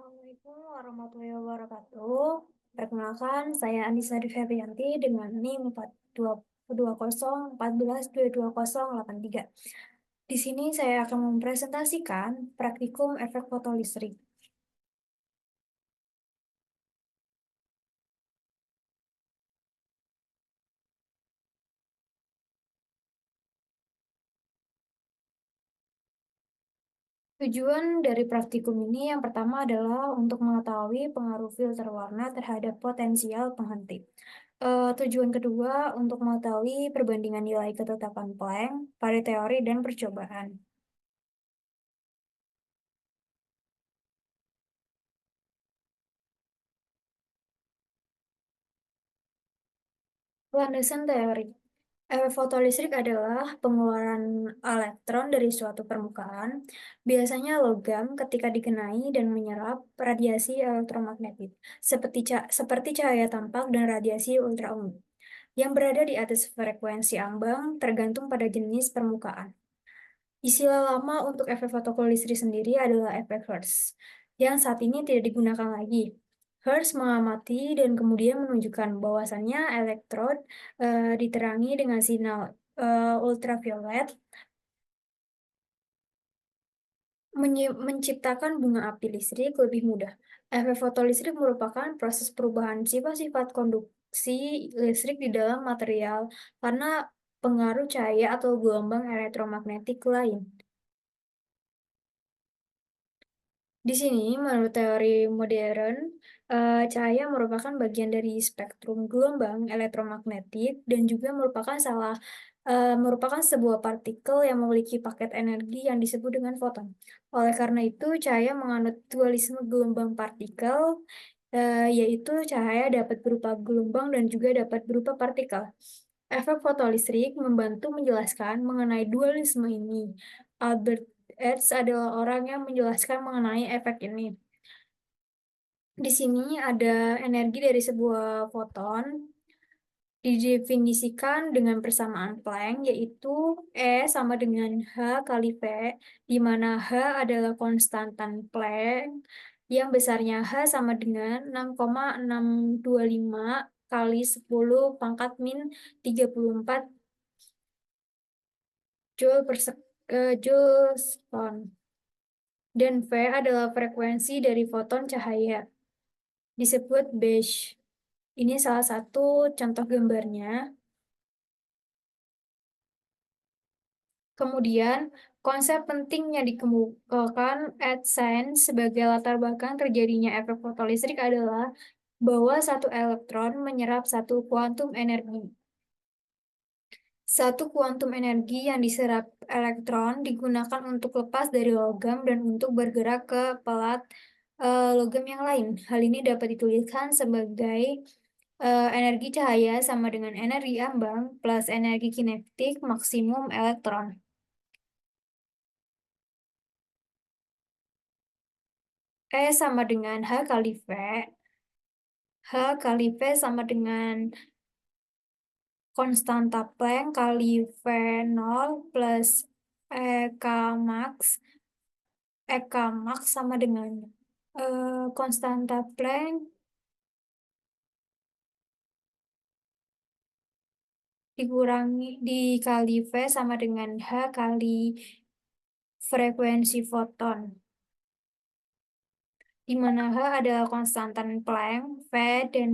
Assalamualaikum warahmatullahi wabarakatuh. Perkenalkan, saya Anissa Febrianti dengan NIM 42014228083. Di sini saya akan mempresentasikan praktikum efek fotolistrik. Tujuan dari praktikum ini yang pertama adalah untuk mengetahui pengaruh filter warna terhadap potensial penghenti. Tujuan kedua untuk mengetahui perbandingan nilai ketetapan Planck pada teori dan percobaan. Landasan teori. Efek fotolistrik adalah pengeluaran elektron dari suatu permukaan, biasanya logam ketika dikenai dan menyerap radiasi elektromagnetik, seperti cahaya tampak dan radiasi ultraviolet, yang berada di atas frekuensi ambang tergantung pada jenis permukaan. Istilah lama untuk efek fotolistrik sendiri adalah efek Hertz, yang saat ini tidak digunakan lagi. Hertz mengamati dan kemudian menunjukkan bahwasannya elektrod diterangi dengan sinyal ultraviolet menciptakan bunga api listrik lebih mudah. Efek fotolistrik merupakan proses perubahan sifat-sifat konduksi listrik di dalam material karena pengaruh cahaya atau gelombang elektromagnetik lain. Di sini, menurut teori modern, cahaya merupakan bagian dari spektrum gelombang elektromagnetik dan juga merupakan sebuah partikel yang memiliki paket energi yang disebut dengan foton. Oleh karena itu, cahaya menganut dualisme gelombang partikel, yaitu cahaya dapat berupa gelombang dan juga dapat berupa partikel. Efek fotolistrik membantu menjelaskan mengenai dualisme ini. Albert Hertz adalah orang yang menjelaskan mengenai efek ini. Di sini ada energi dari sebuah foton didefinisikan dengan persamaan Planck, yaitu E sama dengan H kali V, di mana H adalah konstantan Planck yang besarnya H sama dengan 6,625 kali 10 pangkat min 34 Joule/sekon. Dan V adalah frekuensi dari foton cahaya, disebut Beige. Ini salah satu contoh gambarnya. Kemudian, konsep penting yang dikemukakan Einstein sebagai latar belakang terjadinya efek fotolistrik adalah bahwa satu elektron menyerap satu kuantum energi. Satu kuantum energi yang diserap elektron digunakan untuk lepas dari logam dan untuk bergerak ke pelat logam yang lain. Hal ini dapat dituliskan sebagai energi cahaya sama dengan energi ambang plus energi kinetik maksimum elektron. E sama dengan H kali V. H kali V sama dengan konstanta Planck kali V0 plus EK max. EK max sama dengan konstanta Planck dikali V sama dengan H kali frekuensi foton, di mana H adalah konstantan Planck, V dan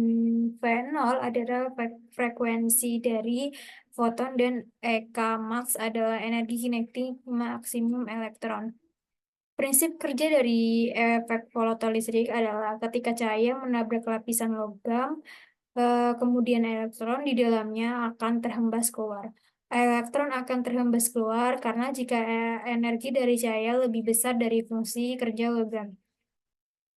V0 adalah frekuensi dari foton, dan EK max adalah energi kinetik maksimum elektron. Prinsip kerja dari efek fotolistrik adalah ketika cahaya menabrak lapisan logam, kemudian elektron di dalamnya akan terhembas keluar. Elektron akan terhembas keluar karena jika energi dari cahaya lebih besar dari fungsi kerja logam.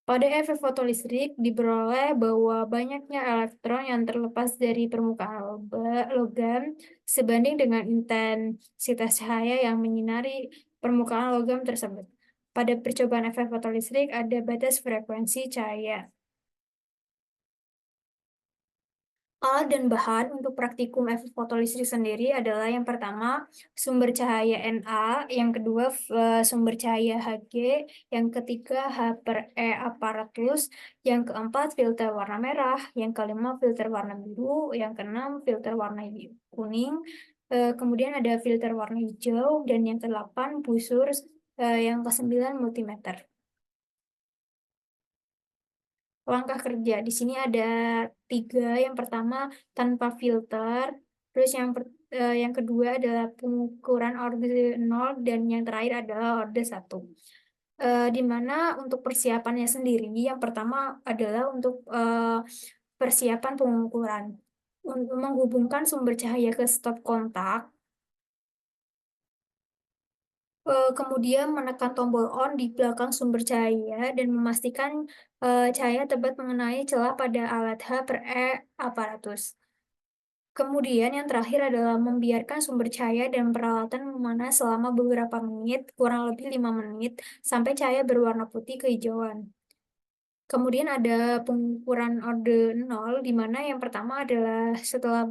Pada efek fotolistrik diperoleh bahwa banyaknya elektron yang terlepas dari permukaan logam sebanding dengan intensitas cahaya yang menyinari permukaan logam tersebut. Pada percobaan efek fotolistrik ada batas frekuensi cahaya. Alat dan bahan untuk praktikum efek fotolistrik sendiri adalah yang pertama sumber cahaya Na, yang kedua sumber cahaya Hg, yang ketiga H per E aparatus, yang keempat filter warna merah, yang kelima filter warna biru, yang keenam filter warna kuning, kemudian ada filter warna hijau, dan yang kedelapan busur, yang kesembilan multimeter. Langkah kerja di sini ada 3. Yang pertama tanpa filter, terus yang kedua adalah pengukuran orde 0, dan yang terakhir adalah orde 1. Di mana untuk persiapannya sendiri, yang pertama adalah untuk persiapan pengukuran. Untuk menghubungkan sumber cahaya ke stop kontak, kemudian menekan tombol on di belakang sumber cahaya dan memastikan cahaya tepat mengenai celah pada alat H per E aparatus. Kemudian yang terakhir adalah membiarkan sumber cahaya dan peralatan memanas selama beberapa menit, kurang lebih 5 menit, sampai cahaya berwarna putih kehijauan. Kemudian ada pengukuran orde 0, di mana yang pertama adalah setelah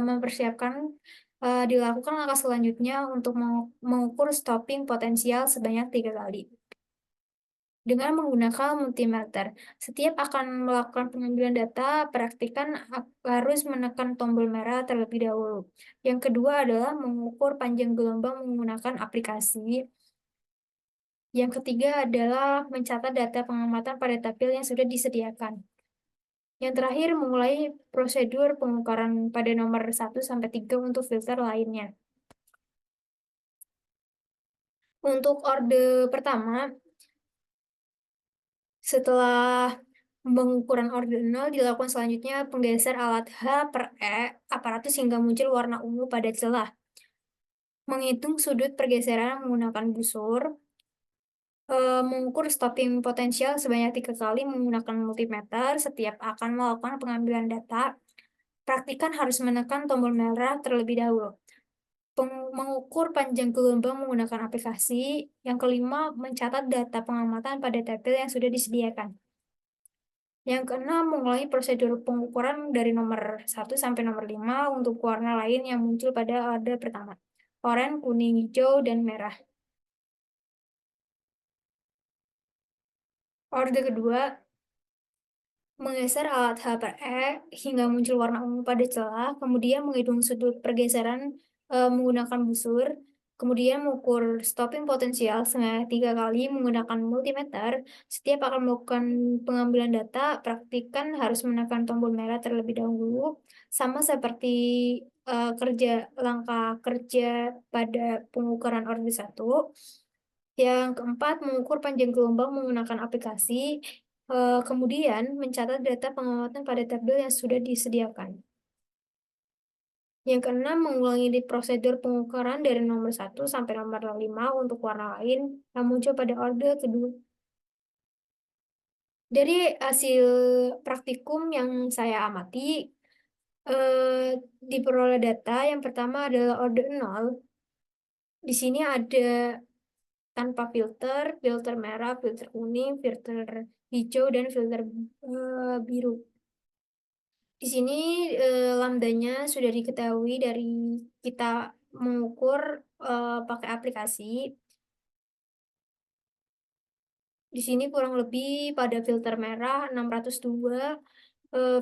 mempersiapkan, dilakukan langkah selanjutnya untuk mengukur stopping potensial sebanyak 3 kali. Dengan menggunakan multimeter, setiap akan melakukan pengambilan data, praktikan harus menekan tombol merah terlebih dahulu. Yang kedua adalah mengukur panjang gelombang menggunakan aplikasi. Yang ketiga adalah mencatat data pengamatan pada tabel yang sudah disediakan. Yang terakhir, memulai prosedur pengukuran pada nomor 1 sampai 3 untuk filter lainnya. Untuk orde pertama, setelah pengukuran orde 0, dilakukan selanjutnya penggeser alat H per E aparatus hingga muncul warna ungu pada celah. Menghitung sudut pergeseran menggunakan busur. Mengukur stopping potensial sebanyak 3 kali menggunakan multimeter setiap akan melakukan pengambilan data. Praktikan harus menekan tombol merah terlebih dahulu. Mengukur panjang gelombang menggunakan aplikasi. Yang kelima, mencatat data pengamatan pada tabel yang sudah disediakan. Yang keenam, mulai prosedur pengukuran dari nomor 1 sampai nomor 5 untuk warna lain yang muncul pada orde pertama. Oranye, kuning, hijau, dan merah. Orde kedua, menggeser alat H per E hingga muncul warna ungu pada celah, kemudian menghitung sudut pergeseran menggunakan busur, kemudian mengukur stopping potensial sebanyak 3 kali menggunakan multimeter. Setiap akan melakukan pengambilan data, praktikan harus menekan tombol merah terlebih dahulu, sama seperti langkah kerja pada pengukuran orde 1. Yang keempat, mengukur panjang gelombang menggunakan aplikasi. Kemudian, mencatat data pengamatan pada tabel yang sudah disediakan. Yang keenam, mengulangi di prosedur pengukuran dari nomor 1 sampai nomor 5 untuk warna lain yang muncul pada orde kedua. Dari hasil praktikum yang saya amati, diperoleh data yang pertama adalah orde 0. Di sini ada tanpa filter, filter merah, filter kuning, filter hijau, dan filter biru. Di sini lambdanya sudah diketahui dari kita mengukur pakai aplikasi. Di sini kurang lebih pada filter merah 602,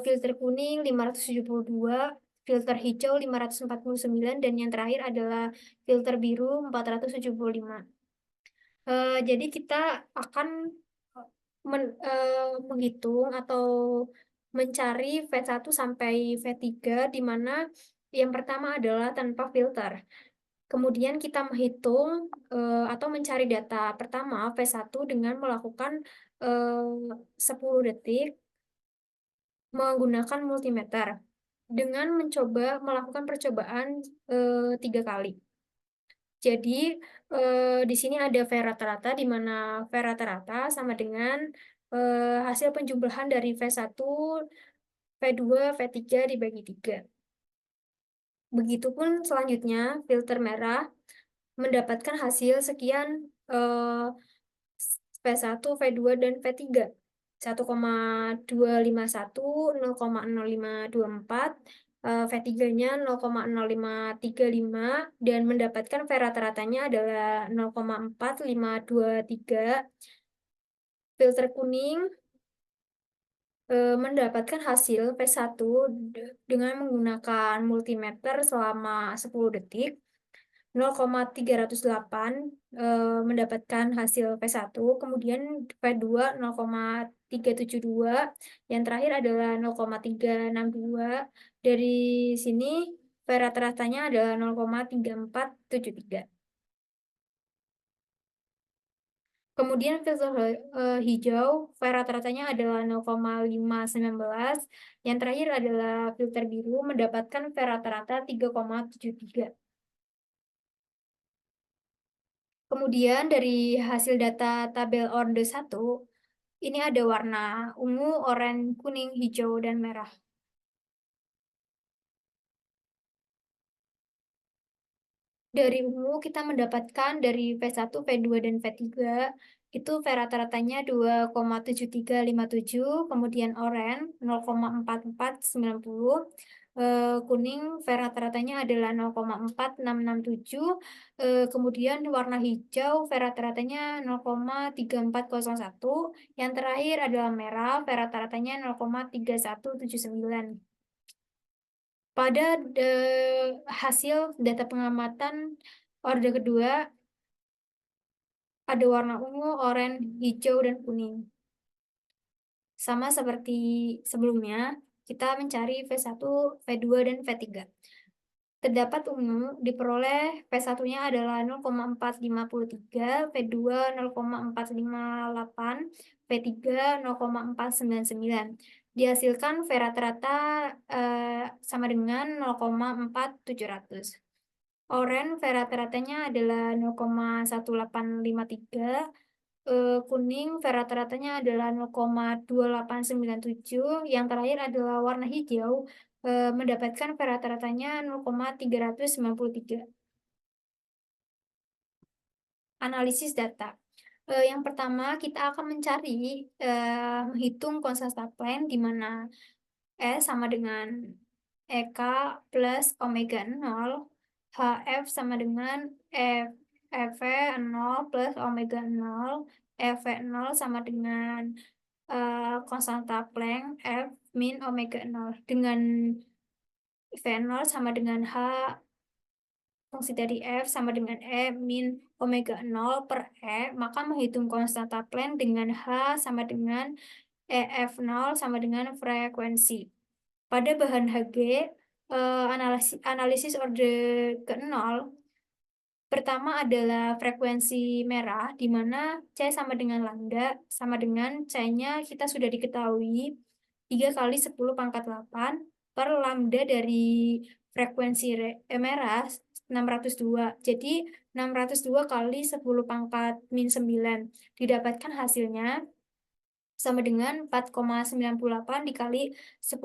filter kuning 572, filter hijau 549, dan yang terakhir adalah filter biru 475. Jadi kita akan menghitung atau mencari V1 sampai V3, di mana yang pertama adalah tanpa filter. Kemudian kita menghitung atau mencari data pertama V1 dengan melakukan 10 detik menggunakan multimeter dengan melakukan percobaan 3 kali. Jadi di sini ada V rata-rata, di mana V rata-rata sama dengan hasil penjumlahan dari V1, V2, V3 dibagi 3. Begitupun selanjutnya, filter merah mendapatkan hasil sekian V1, V2, dan V3. 1,251, 0,0524, V3-nya 0,0535, dan mendapatkan V rata-ratanya adalah 0,4523. Filter kuning mendapatkan hasil V1 dengan menggunakan multimeter selama 10 detik. 0,308 mendapatkan hasil V1, kemudian V2 0,372, yang terakhir adalah 0,362. Dari sini V rata-ratanya adalah 0,3473. Kemudian filter hijau, V rata-ratanya adalah 0,519. Yang terakhir adalah filter biru mendapatkan V rata-rata 3,73. Kemudian dari hasil data tabel Orde 1, ini ada warna ungu, oranye, kuning, hijau, dan merah. Dari ungu kita mendapatkan dari V1, V2, dan V3 itu V rata-ratanya 2,7357, kemudian oranye 0,4490, kuning V rata-ratanya adalah 0,4667, kemudian warna hijau V rata-ratanya 0,3401, yang terakhir adalah merah V rata-ratanya 0,3179. Pada hasil data pengamatan orde kedua, ada warna ungu, oranye, hijau, dan kuning. Sama seperti sebelumnya, kita mencari V1, V2, dan V3. Terdapat ungu diperoleh V1-nya adalah 0,453, V2 0,458, V3 0,499. Dihasilkan V rata-rata sama dengan 0,4700. Oranye V rata-ratanya adalah 0,1853, kuning V rata-ratanya adalah 0,2897, yang terakhir adalah warna hijau mendapatkan V rata-ratanya 0,393. Analisis data. Yang pertama, kita akan mencari, menghitung konstanta Planck di mana S sama dengan EK plus omega 0, HF sama dengan EV 0 plus omega 0, EV 0 sama dengan konstanta Planck F min omega 0, dengan V0 sama dengan H fungsi dari F sama dengan E min omega 0 per E, maka menghitung konstanta Planck dengan H sama dengan EF0 sama dengan frekuensi. Pada bahan Hg, analisis orde ke-0, pertama adalah frekuensi merah, di mana C sama dengan lambda, sama dengan C-nya kita sudah diketahui 3 kali 10 pangkat 8 per lambda dari frekuensi merah 602. Jadi 602 kali 10 pangkat min 9. Didapatkan hasilnya sama dengan 4,98 dikali 10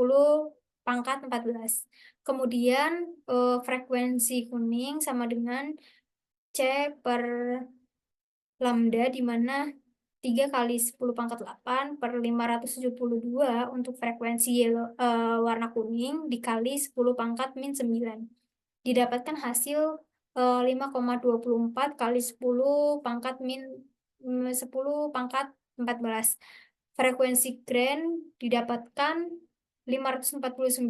pangkat 14. Kemudian frekuensi kuning sama dengan C per lambda, di mana 3 kali 10 pangkat 8 per 572 untuk frekuensi warna kuning dikali 10 pangkat min 9. Didapatkan hasil 5,24 kali 10 pangkat min 10 pangkat 14. Frekuensi grand didapatkan 549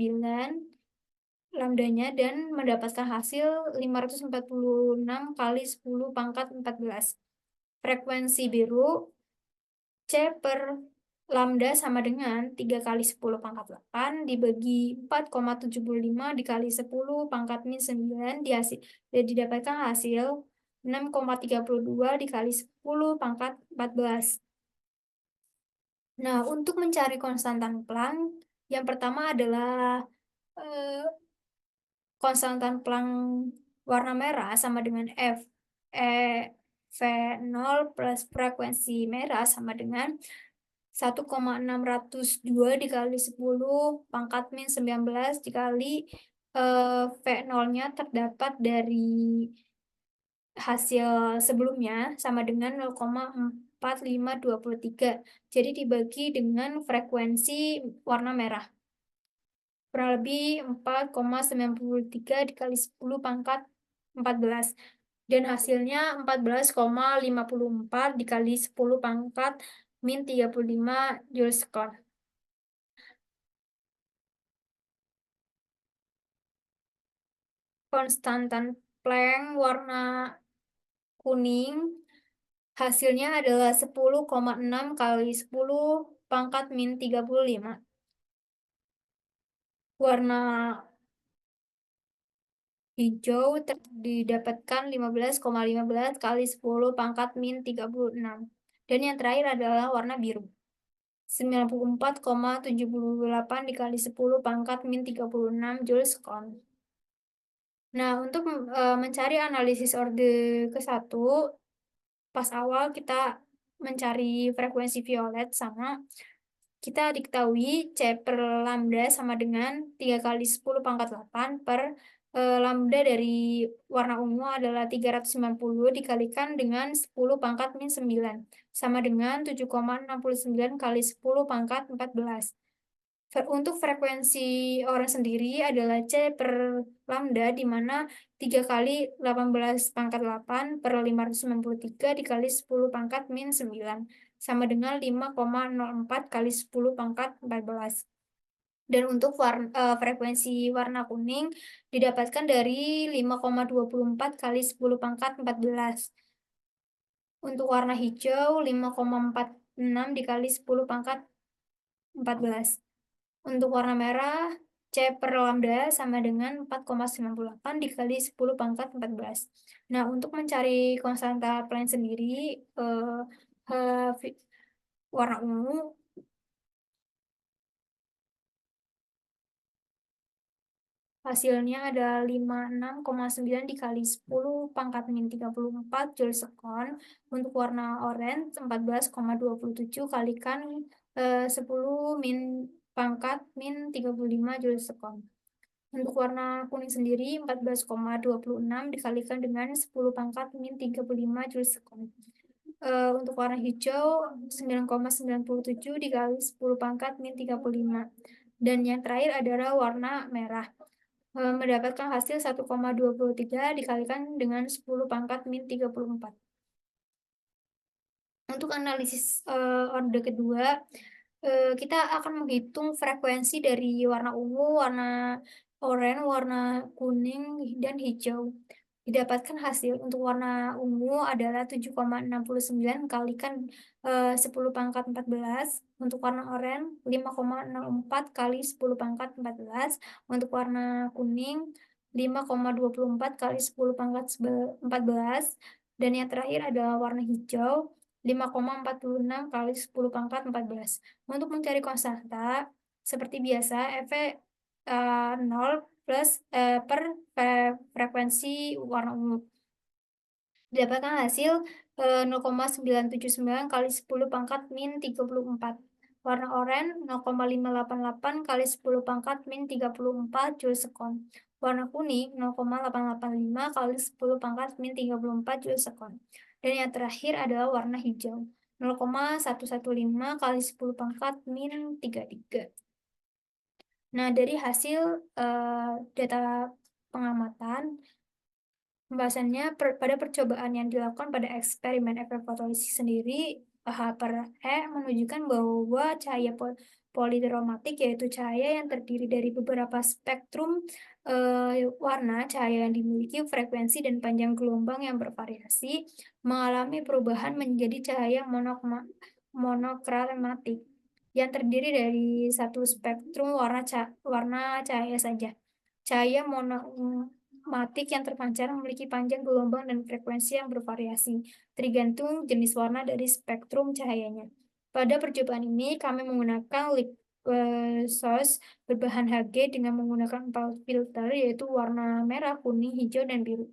lambdanya dan mendapatkan hasil 546 kali 10 pangkat 14. Frekuensi biru C per lambda sama dengan 3 kali 10 pangkat 8 dibagi 4,75 dikali 10 pangkat min 9 didapatkan hasil 6,32 dikali 10 pangkat 14. Nah, untuk mencari konstantan Planck, yang pertama adalah konstantan Planck warna merah sama dengan F. V0 plus frekuensi merah sama dengan 1,602 dikali 10 pangkat min 19 dikali V0-nya terdapat dari hasil sebelumnya sama dengan 4, 5, 23. Jadi dibagi dengan frekuensi warna merah. Kurang lebih 4,93 dikali 10 pangkat 14. Dan hasilnya 14,54 dikali 10 pangkat min 35 Joule Second. Konstantan Planck warna kuning hasilnya adalah 10,6 kali 10 pangkat min 35. Warna hijau didapatkan 15,15 kali 10 pangkat min 36. Dan yang terakhir adalah warna biru. 94,78 dikali 10 pangkat min 36 Joule Second. Nah, untuk mencari analisis orde ke-1, pas awal kita mencari frekuensi violet sama, kita diketahui C per lambda sama dengan 3 kali 10 pangkat 8 per lambda dari warna ungu adalah 390 dikalikan dengan 10 pangkat min 9 sama dengan 7,69 kali 10 pangkat 14. Untuk frekuensi orang sendiri adalah C per lambda, di mana 3 kali 18 pangkat 8 per 593 dikali 10 pangkat min 9, sama dengan 5,04 kali 10 pangkat 14. Dan untuk frekuensi warna kuning didapatkan dari 5,24 kali 10 pangkat 14. Untuk warna hijau 5,46 dikali 10 pangkat 14. Untuk warna merah, C per lambda sama dengan 4,98 dikali 10 pangkat 14. Nah, untuk mencari konstanta Planck sendiri, warna ungu, hasilnya ada 56,9 dikali 10 pangkat min 34 Joule Second. Untuk warna orange, 14,27 kalikan 10 min pangkat min 35 Joule Second. Untuk warna kuning sendiri 14,26 dikalikan dengan 10 pangkat min 35 Joule Second. Untuk warna hijau 9,97 dikali 10 pangkat min 35. Dan yang terakhir adalah warna merah. Mendapatkan hasil 1,23 dikalikan dengan 10 pangkat min 34. Untuk analisis orde kedua, kita akan menghitung frekuensi dari warna ungu, warna oranye, warna kuning, dan hijau. Didapatkan hasil untuk warna ungu adalah 7,69 kalikan 10 pangkat 14. Untuk warna oranye 5,04 kali 10 pangkat 14. Untuk warna kuning 5,24 kali 10 pangkat 14. Dan yang terakhir adalah warna hijau 5,46 kali 10 pangkat 14. Untuk mencari konstanta, seperti biasa, F 0 plus per frekuensi warna ungu. Didapatkan hasil 0,979 kali 10 pangkat min 34. Warna oranye 0,588 kali 10 pangkat min 34 Joule Second. Warna kuning 0,885 kali 10 pangkat min 34 Joule Second. Dan yang terakhir adalah warna hijau 0,115 kali 10 pangkat min 33. Nah, dari hasil data pengamatan, pembahasannya pada percobaan yang dilakukan pada eksperimen efek fotolisis sendiri, H per E menunjukkan bahwa cahaya polidromatik, yaitu cahaya yang terdiri dari beberapa spektrum warna cahaya yang dimiliki frekuensi dan panjang gelombang yang bervariasi, mengalami perubahan menjadi cahaya monokromatik yang terdiri dari satu spektrum warna cahaya saja. Cahaya monomatik yang terpancar memiliki panjang gelombang dan frekuensi yang bervariasi, tergantung jenis warna dari spektrum cahayanya. Pada percobaan ini, kami menggunakan source berbahan Hg dengan menggunakan 4 filter, yaitu warna merah, kuning, hijau, dan biru.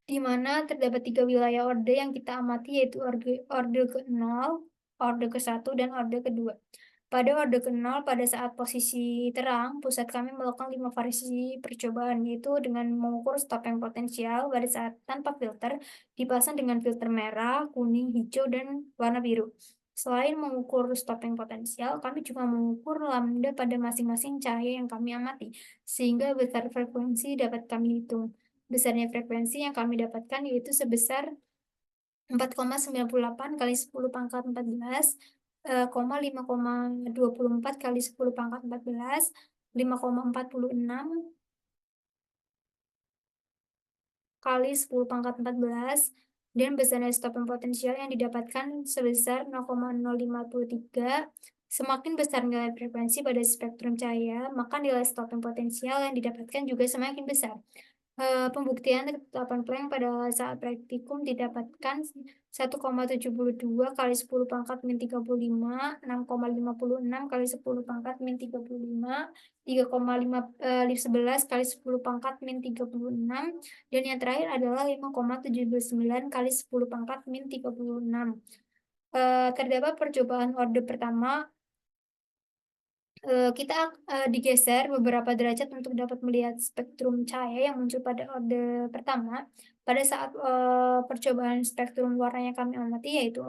Di mana terdapat 3 wilayah orde yang kita amati, yaitu orde ke-0, orde ke-1, dan orde kedua. Pada orde ke-0, pada saat posisi terang, pusat kami melakukan 5 variasi percobaan, yaitu dengan mengukur stopping potensial pada saat tanpa filter, dipasang dengan filter merah, kuning, hijau, dan warna biru. Selain mengukur stopping potensial, kami juga mengukur lambda pada masing-masing cahaya yang kami amati, sehingga besar frekuensi dapat kami hitung. Besarnya frekuensi yang kami dapatkan yaitu sebesar 4,98 kali 10 pangkat 14, 5,24 kali 10 pangkat 14, 5,46 kali 10 pangkat 14, dan besarnya stopping potensial yang didapatkan sebesar 0,053. Semakin besar nilai frekuensi pada spektrum cahaya, maka nilai stopping potensial yang didapatkan juga semakin besar. Pembuktian ketetapan Planck pada saat praktikum didapatkan 1,72 kali 10 pangkat min 35, 6,56 kali 10 pangkat min 35, 3,11 kali 10 pangkat min 36, dan yang terakhir adalah 5,79 kali 10 pangkat min 36. Terdapat percobaan orde pertama, kita digeser beberapa derajat untuk dapat melihat spektrum cahaya yang muncul pada orde pertama. Pada saat percobaan spektrum warna yang kami amati yaitu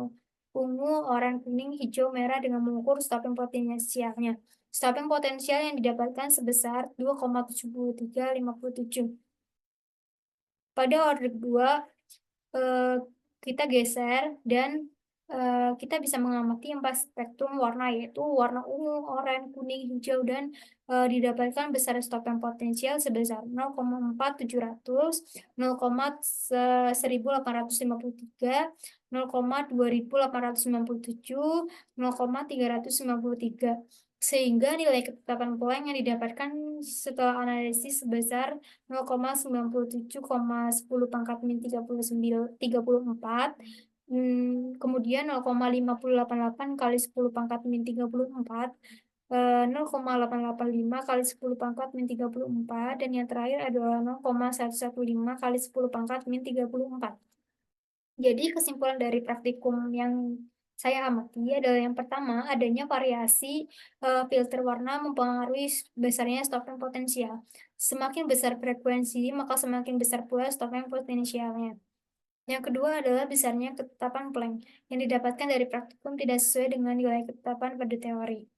ungu, oranye, kuning, hijau, merah dengan mengukur stopping potensialnya. Stopping potensial yang didapatkan sebesar 2,7357. Pada orde kedua, eh, kita geser dan kita bisa mengamati 4 spektrum warna, yaitu warna ungu, oranye, kuning, hijau, dan didapatkan besar stopping potensial sebesar 0,4700, 0,1853, 0,2897, 0,353. Sehingga nilai ketetapan Planck yang didapatkan setelah analisis sebesar 0,97,10 pangkat min 34, kemudian 0,5088 kali 10 pangkat min 34, 0,885 kali 10 pangkat min 34, dan yang terakhir adalah 0,115 kali 10 pangkat min 34. Jadi kesimpulan dari praktikum yang saya amati adalah yang pertama, adanya variasi filter warna mempengaruhi besarnya stopping potensial. Semakin besar frekuensi, maka semakin besar pula stopping potensialnya. Yang kedua adalah besarnya ketetapan Planck, yang didapatkan dari praktikum tidak sesuai dengan nilai ketetapan pada teori.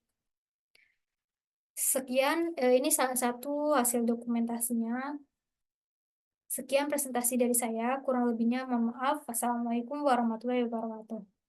Sekian, ini salah satu hasil dokumentasinya. Sekian presentasi dari saya, kurang lebihnya mohon maaf. Wassalamualaikum warahmatullahi wabarakatuh.